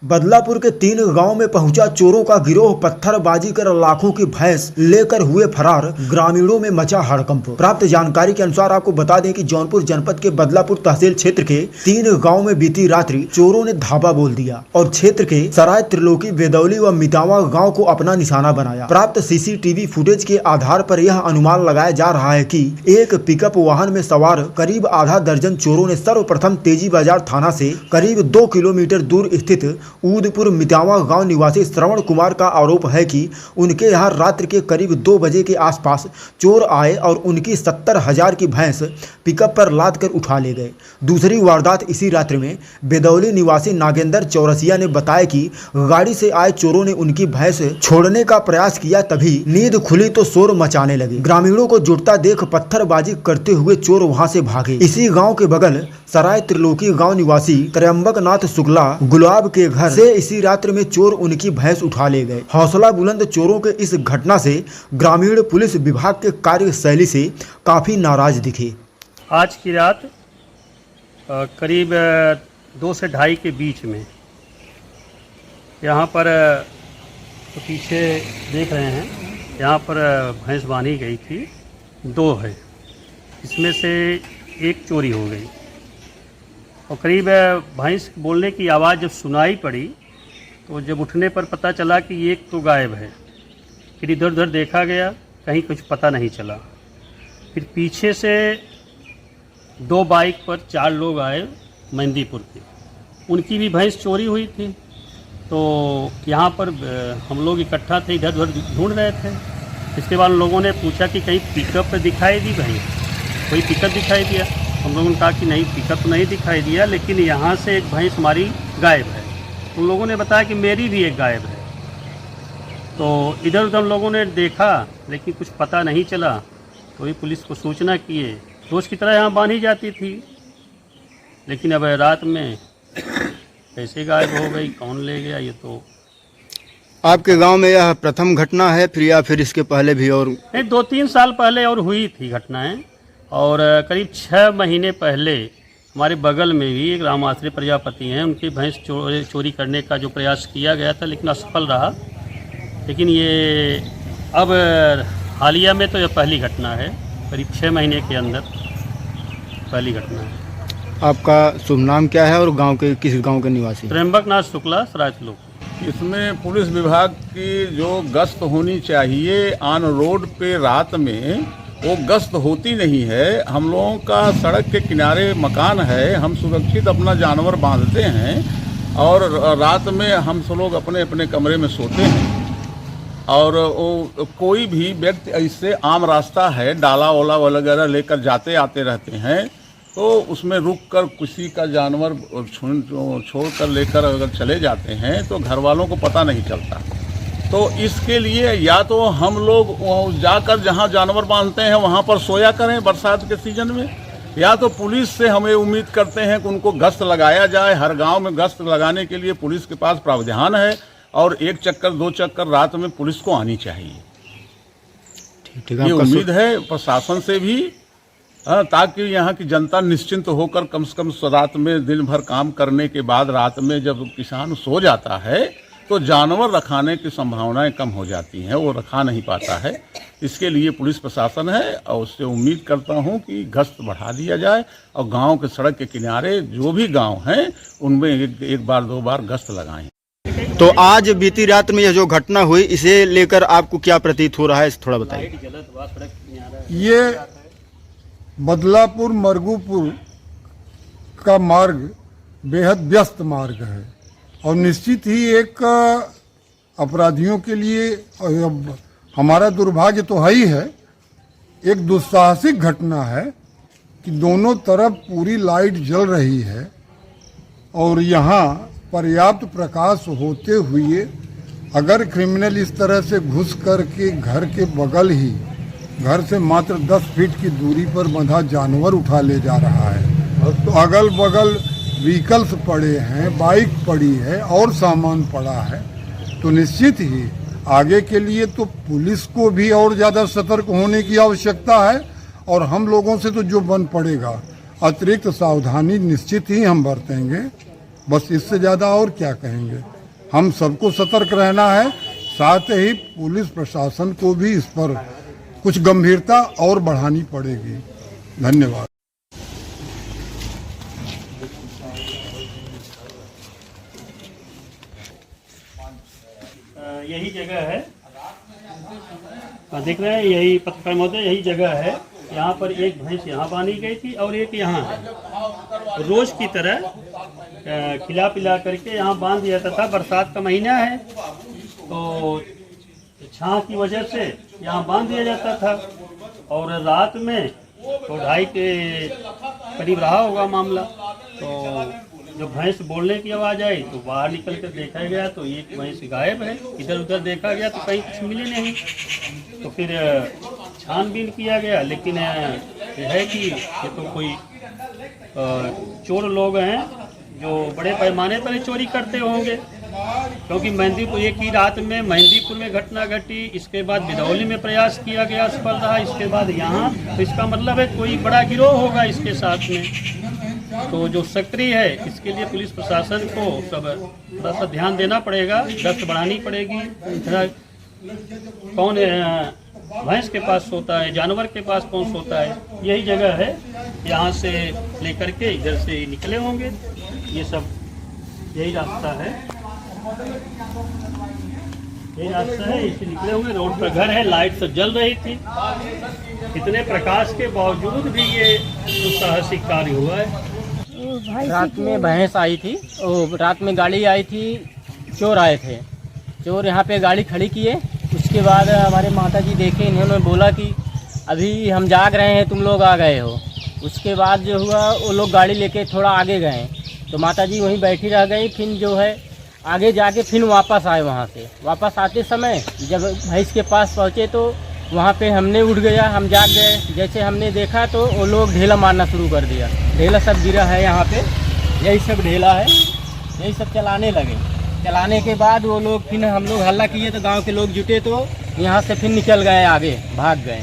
बदलापुर के 3 गांव में पहुंचा चोरों का गिरोह। पत्थरबाजी कर लाखों की भैंस लेकर हुए फरार। ग्रामीणों में मचा हड़कंप। प्राप्त जानकारी के अनुसार आपको बता दें कि जौनपुर जनपद के बदलापुर तहसील क्षेत्र के 3 गांव में बीती रात्रि चोरों ने धावा बोल दिया और क्षेत्र के सराय त्रिलोकी, बेदौली व मितावा गाँव को अपना निशाना बनाया। प्राप्त सीसीटीवी फुटेज के आधार पर यह अनुमान लगाया जा रहा है कि एक पिकअप वाहन में सवार करीब आधा दर्जन चोरों ने सर्वप्रथम तेजी बाजार थाना से करीब 2 किलोमीटर दूर स्थित ऊदपुर मितावा गांव निवासी श्रवण कुमार का आरोप है कि उनके यहां रात्रि के करीब 2 बजे के आसपास चोर आए और उनकी 70,000 की भैंस पिकअप पर लाद कर उठा ले गए। दूसरी वारदात इसी रात्रि में बेदौली निवासी नागेंद्र चौरसिया ने बताया कि गाड़ी से आए चोरों ने उनकी भैंस छोड़ने का प्रयास किया, तभी नींद खुली तो शोर मचाने लगे। ग्रामीणों को जुटता देख पत्थरबाजी करते हुए चोर वहां से भागे। इसी गाँव के बगल सराय त्रिलोकी गाँव निवासी त्रयंबक नाथ शुक्ला गुलाब के घर से इसी रात्रि में चोर उनकी भैंस उठा ले गए। हौसला बुलंद चोरों के इस घटना से ग्रामीण पुलिस विभाग के कार्यशैली से काफी नाराज दिखे। आज की रात करीब 2 से 2:30 के बीच में यहाँ पर तो पीछे देख रहे हैं, यहाँ पर भैंस बांधी गई थी। 2 है, इसमें से एक चोरी हो गई और करीब भैंस बोलने की आवाज़ जब सुनाई पड़ी तो जब उठने पर पता चला कि एक तो गायब है। फिर इधर उधर देखा गया, कहीं कुछ पता नहीं चला। फिर पीछे से 2 बाइक पर 4 लोग आए मेहंदीपुर के, उनकी भी भैंस चोरी हुई थी। तो यहाँ पर हम लोग इकट्ठा थे, इधर उधर ढूंढ रहे थे। इसके बाद लोगों ने पूछा कि कहीं पिकअप दिखाई दी भैंस, कोई पिकअप दिखाई दिया। हम लोगों ने कहा कि नहीं, पिकअप तो नहीं दिखाई दिया, लेकिन यहाँ से एक भैंस हमारी गायब है। उन लोगों ने बताया कि मेरी भी एक गायब है। तो इधर उधर लोगों ने देखा लेकिन कुछ पता नहीं चला, तो ये पुलिस को सूचना किए। रोज़ की तरह यहाँ बांधी जाती थी, लेकिन अब रात में कैसे गायब हो गई, कौन ले गया, ये तो। आपके गांव में यह प्रथम घटना है फिर या फिर इसके पहले भी और? नहीं, 2-3 साल पहले और हुई थी घटनाएं। और करीब 6 महीने पहले हमारे बगल में भी एक रामाश्री प्रजापति हैं, उनकी भैंस चोरी करने का जो प्रयास किया गया था लेकिन असफल रहा। लेकिन ये अब हालिया में तो यह पहली घटना है, करीब 6 महीने के अंदर पहली घटना है। आपका शुभ नाम क्या है और गांव के किस गांव के निवासी? त्रयंबक नाथ शुक्ला, सराय त्रिलोकी। इसमें पुलिस विभाग की जो गश्त होनी चाहिए ऑन रोड पे रात में, वो गश्त होती नहीं है। हम लोगों का सड़क के किनारे मकान है, हम सुरक्षित अपना जानवर बांधते हैं और रात में हम सब लोग अपने अपने कमरे में सोते हैं। और वो कोई भी व्यक्ति इससे आम रास्ता है, डाला ओला वगैरह लेकर जाते आते रहते हैं, तो उसमें रुक कर किसी का जानवर छोड़ कर लेकर अगर चले जाते हैं तो घर वालों को पता नहीं चलता। तो इसके लिए या तो हम लोग जाकर जहां जानवर बांधते हैं वहां पर सोया करें बरसात के सीजन में, या तो पुलिस से हमें उम्मीद करते हैं कि उनको गश्त लगाया जाए। हर गांव में गश्त लगाने के लिए पुलिस के पास प्रावधान है और 1 चक्कर 2 चक्कर रात में पुलिस को आनी चाहिए। ये उम्मीद है प्रशासन से भी, ताकि यहाँ की जनता निश्चिंत होकर कम से कम रात में दिन भर काम करने के बाद रात में जब किसान सो जाता है तो जानवर रखाने की संभावनाएं कम हो जाती हैं, वो रखा नहीं पाता है। इसके लिए पुलिस प्रशासन है और उससे उम्मीद करता हूं कि गश्त बढ़ा दिया जाए और गांव के सड़क के किनारे जो भी गांव हैं उनमें एक बार 2 बार गश्त लगाएं। तो आज बीती रात में यह जो घटना हुई, इसे लेकर आपको क्या प्रतीत हो रहा है, थोड़ा बताइए। ये बदलापुर मरगूपुर का मार्ग बेहद व्यस्त मार्ग है और निश्चित ही एक अपराधियों के लिए हमारा दुर्भाग्य तो है ही है, एक दुस्साहसिक घटना है कि दोनों तरफ पूरी लाइट जल रही है और यहाँ पर्याप्त प्रकाश होते हुए अगर क्रिमिनल इस तरह से घुस करके घर के बगल ही, घर से मात्र 10 फीट की दूरी पर बंधा जानवर उठा ले जा रहा है, तो अगल बगल व्हीकल्स पड़े हैं, बाइक पड़ी है और सामान पड़ा है, तो निश्चित ही आगे के लिए तो पुलिस को भी और ज़्यादा सतर्क होने की आवश्यकता है और हम लोगों से तो जो बन पड़ेगा अतिरिक्त सावधानी निश्चित ही हम बरतेंगे। बस इससे ज़्यादा और क्या कहेंगे। हम सबको सतर्क रहना है, साथ ही पुलिस प्रशासन को भी इस पर कुछ गंभीरता और बढ़ानी पड़ेगी। धन्यवाद। यही जगह है, देख रहे हैं, यही पत्थर मौजूद, यही जगह है। यहाँ पर एक भैंस यहाँ बांधी गई थी और एक यहाँ है। रोज की तरह खिला पिला करके यहाँ बांध दिया जाता था। बरसात का महीना है तो छाँव की वजह से यहाँ बांध दिया जाता था, और रात में तो 2:30 के करीब रहा होगा मामला। तो जब भैंस बोलने की आवाज़ आई तो बाहर निकल कर देखा गया तो एक भैंस गायब है। इधर उधर देखा गया तो कहीं कुछ मिले नहीं। तो फिर छानबीन किया गया, लेकिन यह है कि ये तो कोई चोर लोग हैं जो बड़े पैमाने पर चोरी करते होंगे, क्योंकि मेहंदीपुर एक ही रात में मेहंदीपुर में घटना घटी, इसके बाद बिदौली में प्रयास किया गया, सफल रहा, इसके बाद यहाँ। तो इसका मतलब है कोई बड़ा गिरोह होगा इसके साथ में। तो जो सक्रिय है, इसके लिए पुलिस प्रशासन को सब थोड़ा सा ध्यान देना पड़ेगा, गश्त बढ़ानी पड़ेगी। कौन भैंस के पास सोता है, जानवर के पास कौन सोता है, यही जगह है। यहाँ से लेकर के इधर से निकले होंगे, ये सब यही रास्ता है, यही रास्ता है, इससे निकले होंगे। रोड पर घर है, लाइट सब जल रही थी। इतने प्रकाश के बावजूद भी ये दुस्साहसिक कार्य हुआ है। रात में भैंस आई थी, रात में गाड़ी आई थी, चोर आए थे। चोर यहाँ पे गाड़ी खड़ी किए, उसके बाद हमारे माताजी देखे, इन्होंने बोला कि अभी हम जाग रहे हैं, तुम लोग आ गए हो। उसके बाद जो हुआ, वो लोग गाड़ी लेके थोड़ा आगे गए तो माताजी वहीं बैठी रह गई। फिर जो है आगे जाके फिर वापस आए। वहाँ से वापस आते समय जब भैंस के पास पहुँचे तो वहाँ पे हमने उठ गया, हम जाग गए। जैसे हमने देखा तो वो लोग ढेला मारना शुरू कर दिया। ढेला सब गिरा है यहाँ पे, यही सब ढेला है, यही सब चलाने लगे। चलाने के बाद वो लोग फिर हम लोग हल्ला किए तो गांव के लोग जुटे तो यहाँ से फिर निकल गए, आगे भाग गए।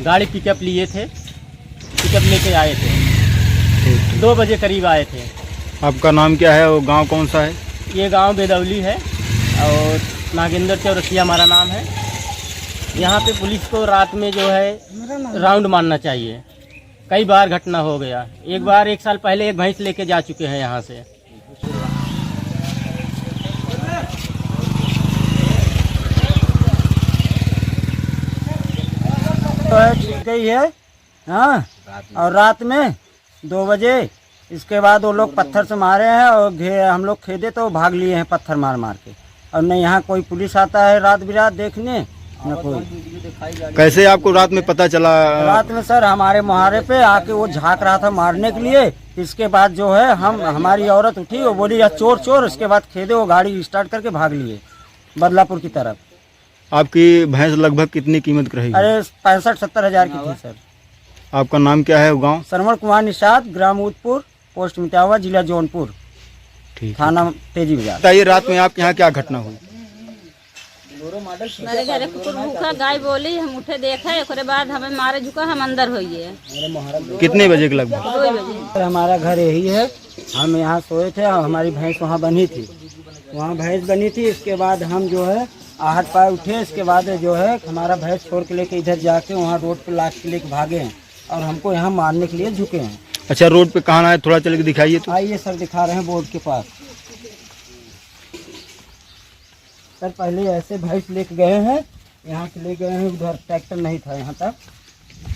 गाड़ी पिकअप लिए थे, पिकअप लेके आए थे, 2 बजे करीब आए थे। आपका नाम क्या है और गांव कौन सा है? ये गांव बेदौली है और नागेंद्र चौरसिया हमारा नाम है। यहाँ पे पुलिस को रात में जो है राउंड मारना चाहिए। कई बार घटना हो गया, एक बार 1 साल पहले एक भैंस लेके जा चुके हैं यहाँ से। तो गई है, हाँ, और रात में 2 बजे इसके बाद वो लोग पत्थर से मारे हैं और हम लोग खेदे तो भाग लिए हैं पत्थर मार मार के। और न यहाँ कोई पुलिस आता है रात बिरात देखने, न कोई। कैसे आपको रात में पता चला? रात में सर हमारे मुहारे पे आके वो झाँक रहा था मारने के लिए। इसके बाद जो है हमारी औरत उठी, वो बोली या चोर चोर। उसके बाद खेदे वो गाड़ी स्टार्ट करके भाग लिए बदलापुर की तरफ। आपकी भैंस लगभग कितनी कीमत की रही? अरे 65-70 हज़ार की थी सर। आपका नाम क्या है? गाँव? सरवण कुमार निषाद, ग्राम उदपुर, पोस्ट मिटावा, जिला जौनपुर, थाना तेजी बाजार। बताइए, रात में आपके यहाँ क्या घटना हुई? मेरे घर कुकुर भूखा, गाय बोली, हम उठे देखे, उसके बाद हमें मारे झुका, हम अंदर होइए। कितने बजे के लगभग? 2 बजे। हमारा घर यही है, हम यहाँ सोए थे और हमारी भैंस वहाँ बनी थी, वहाँ भैंस बनी थी। इसके बाद हम जो है आहट पाए उठे। इसके बाद जो है हमारा भैंस छोड़ के लेके इधर जाके वहाँ रोड पे लाश के लेके भागे हैं और हमको यहाँ मारने के लिए झुके हैं। अच्छा, रोड पे कहाँ आए, थोड़ा चल के दिखाइए तो। आइए सर, दिखा रहे हैं बोर्ड के पास। सर पहले ऐसे भैंस लेके गए हैं, यहाँ से ले गए हैं, उधर ट्रैक्टर नहीं था यहाँ तक,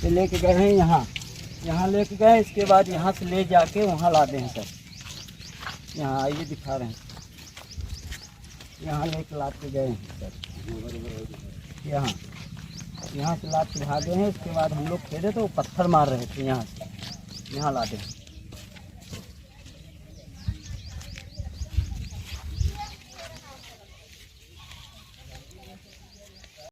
तो लेके गए हैं यहाँ लेके गए। इसके बाद यहाँ से ले जाके वहाँ लादे हैं सर। यहाँ आइए दिखा रहे हैं, यहाँ लेके लाद के गए हैं सर। यहाँ से लाद के भागे हैं। इसके बाद हम लोग खेले तो वो पत्थर मार रहे थे, यहाँ से यहाँ लादे।